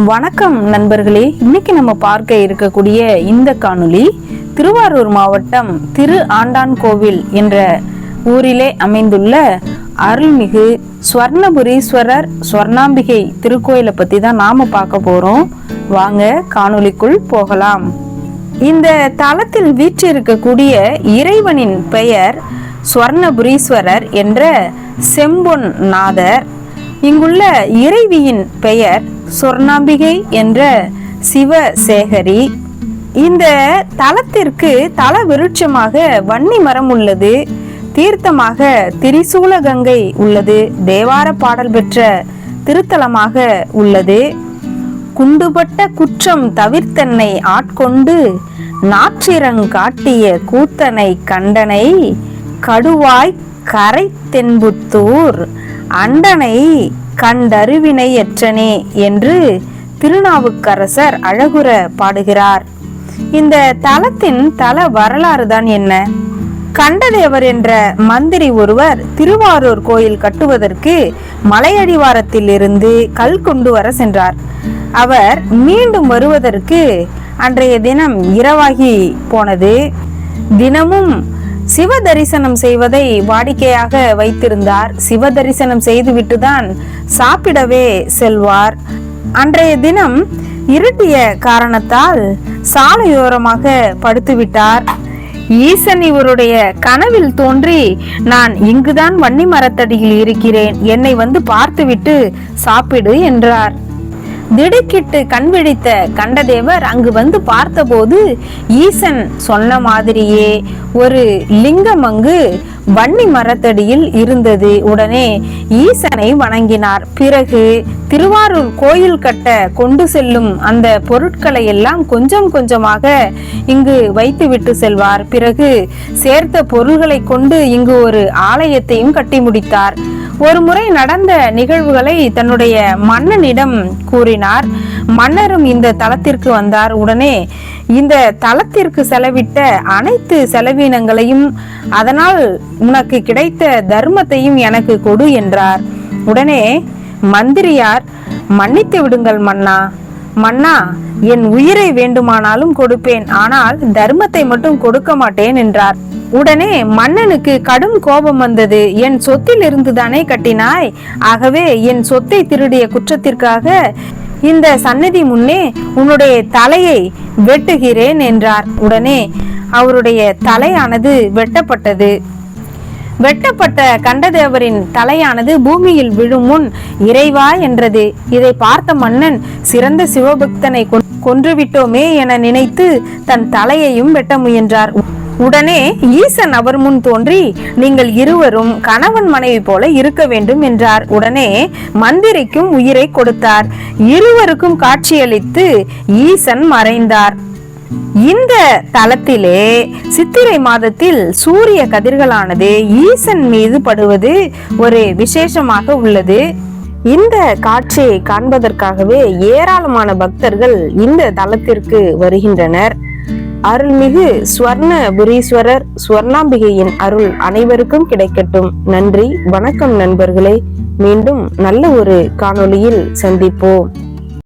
வணக்கம் நண்பர்களே, இன்னைக்கு நம்ம பார்க்க இருக்கக்கூடிய இந்த காணொளி திருவாரூர் மாவட்டம் திரு ஆண்டான்கோவில் என்ற ஊரிலே அமைந்துள்ள அருள்மிகு ஸ்வர்ணபுரீஸ்வரர் ஸ்வர்ணாம்பிகை திருக்கோயிலை பத்தி தான் நாம பார்க்க போறோம். வாங்க காணொளிக்குள் போகலாம். இந்த தலத்தில் வீற்றிருக்கக்கூடிய இறைவனின் பெயர் ஸ்வர்ணபுரீஸ்வரர் என்ற செம்பொன் நாதர். இங்குள்ள இறைவியின் பெயர் சொர்ணாம்பிகை என்ற சிவசேகரி. இந்த தலத்திற்கு தல விருட்சமாக வன்னி மரம் உள்ளது. தீர்த்தமாக திரிசூல கங்கை உள்ளது. தேவார பாடல் பெற்ற திருத்தலமாக உள்ளது. குண்டுபட்ட குற்றம் தவிர்த்தன்னை ஆட்கொண்டு நாற்றிரங் காட்டிய கூத்தனை கண்டனை கடுவாய் கரை தென்புத்தூர் அண்டனை கண்டறிவினை எற்றனே என்று திருநாவுக்கரசர் அழகுற பாடுகிறார். இந்த தலத்தின் தல வரலாறு தான் என்ன? கண்டதேவர் என்ற மந்திரி ஒருவர் திருவாரூர் கோயில் கட்டுவதற்கு மலையடிவாரத்தில் இருந்து கல் கொண்டு வர சென்றார். அவர் மீண்டும் வருவதற்கு அன்றைய தினம் இரவாகி போனது. தினமும் சிவ தரிசனம் செய்வதை வாடிக்கையாக வைத்திருந்தார். சிவ தரிசனம் செய்துவிட்டுதான் சாப்பிடவே செல்வார். அன்றைய தினம் இருட்டிய காரணத்தால் சாலையோரமாக படுத்துவிட்டார். ஈசன் இவருடைய கனவில் தோன்றி, நான் இங்குதான் வன்னி மரத்தடியில் இருக்கிறேன், என்னை வந்து பார்த்துவிட்டு சாப்பிடு என்றார். திடுக்கிட்டு கண் விழித்த கண்டதேவர் அங்கு வந்து பார்த்தபோது ஈசன் சொன்ன மாதிரியே ஒரு லிங்கம் அங்கு வன்னி மரத்தடியில் இருந்தது. உடனே ஈசனை வணங்கினார். பிறகு திருவாரூர் கோயில் கட்ட கொண்டு செல்லும் அந்த பொருட்களை எல்லாம் கொஞ்சம் கொஞ்சமாக இங்கு வைத்துவிட்டு செல்வார். பிறகு சேர்த்த பொருள்களை கொண்டு இங்கு ஒரு ஆலயத்தையும் கட்டி முடித்தார். ஒரு முறை நடந்த நிகழ்வுகளை தன்னுடைய மன்னனிடம் கூறினார். மன்னரும் இந்த தலத்திற்கு வந்தார். உடனே இந்த தலத்திற்கு செலவிட்ட அனைத்து செலவினங்களையும், அதனால் உனக்கு கிடைத்த தர்மத்தையும் எனக்கு கொடு என்றார். உடனே மந்திரியார், மன்னித்து விடுங்கள் மன்னா, மன்னா என் உயிரை வேண்டுமானாலும் கொடுப்பேன், ஆனால் தர்மத்தை மட்டும் கொடுக்க மாட்டேன் என்றார். உடனே மன்னனுக்கு கடும் கோபம் வந்தது. என் சொத்தில் இருந்து தானே கட்டினாய், ஆகவே என் சொத்தை திருடிய குற்றத்திற்காக இந்த சந்நிதி முன்னே உன்னுடைய தலையை வெட்டுகிறேன் என்றார். உடனே அவருடைய தலையானது வெட்டப்பட்டது. வெட்டப்பட்ட கண்டதேவரின் தலையானது பூமியில் விழும் முன் இறைவா என்றது. இதை பார்த்த மன்னன், சிறந்த சிவபக்தனை கொன்றுவிட்டோமே என நினைத்து தன் தலையையும் வெட்ட முயன்றார். உடனே ஈசன் அவர் முன் தோன்றி, நீங்கள் இருவரும் கணவன் மனைவி போல இருக்க வேண்டும் என்றார். உடனே மந்திரிக்கும் உயிரை கொடுத்தார். இருவருக்கும் காட்சியளித்து ஈசன் மறைந்தார். இந்த தலத்திலே சித்திரை மாதத்தில் சூரிய கதிர்களானது ஈசன் மீது படுவது ஒரு விசேஷமாக உள்ளது. இந்த காட்சியை காண்பதற்காகவே ஏராளமான பக்தர்கள் இந்த தலத்திற்கு வருகின்றனர். அருள்மிகு ஸ்வர்ணபுரீஸ்வரர் ஸ்வர்ணாம்பிகையின் அருள் அனைவருக்கும் கிடைக்கட்டும். நன்றி, வணக்கம் நண்பர்களே. மீண்டும் நல்ல ஒரு காணொளியில் சந்திப்போம்.